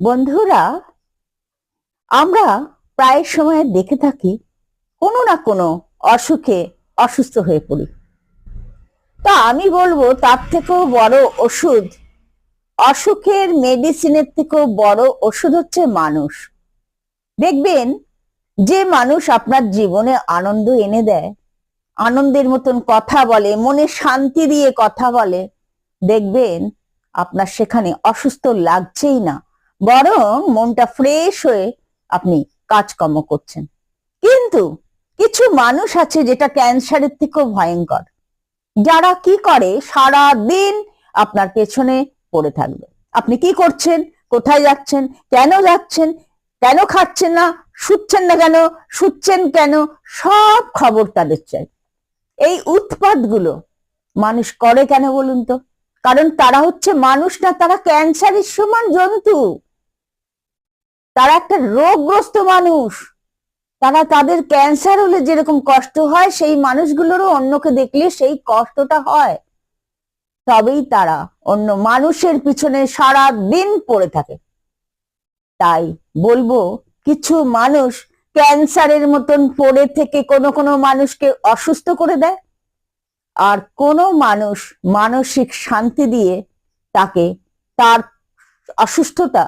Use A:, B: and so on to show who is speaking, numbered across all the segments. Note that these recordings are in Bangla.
A: বন্ধুরা, আমরা প্রায় সময় দেখে থাকি কোনো না কোনো অসুখে অসুস্থ হয়ে পড়ি। তা আমি বলবো তার থেকেও বড় ওষুধ, অসুখের মেডিসিনের থেকেও বড় ওষুধ হচ্ছে মানুষ। দেখবেন, যে মানুষ আপনার জীবনে আনন্দ এনে দেয়, আনন্দের মতন কথা বলে, মনে শান্তি দিয়ে কথা বলে, দেখবেন আপনার সেখানে অসুস্থ লাগছেই না, বরং মনটা ফ্রেশ হয়ে আপনি কাজকর্ম করছেন। কিন্তু কিছু মানুষ আছে যেটা ক্যান্সারের থেকেও ভয়ঙ্কর, যারা কি করে সারা দিন আপনার পেছনে পড়ে থাকবে। আপনি কি করছেন, কোথায় যাচ্ছেন, কেন যাচ্ছেন, কেন খাচ্ছেন না, শুচ্ছেন না কেন, শুচ্ছেন কেন, সব খবর তাদের চাই। এই উৎপাতগুলো মানুষ করে কেন বলুন তো? কারণ তারা হচ্ছে মানুষ না, তারা ক্যান্সারের সমান জন্তু। তারা একটা রোগগ্রস্ত মানুষ। তারা, তাদের ক্যান্সার হলে যেরকম কষ্ট হয়, সেই মানুষগুলোরও অন্যকে দেখলে সেই কষ্টটা হয়। তবেই তারা অন্য মানুষের পিছনে সারা দিন পড়ে থাকে। তাই বলবো, কিছু মানুষ ক্যান্সারের মতন পড়ে থেকে কোনো কোনো মানুষকে অসুস্থ করে দেয়, আর কোনো মানুষ মানসিক শান্তি দিয়ে তাকে তার অসুস্থতা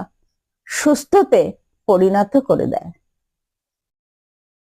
A: সুস্থতে পরিণত করে দেয়।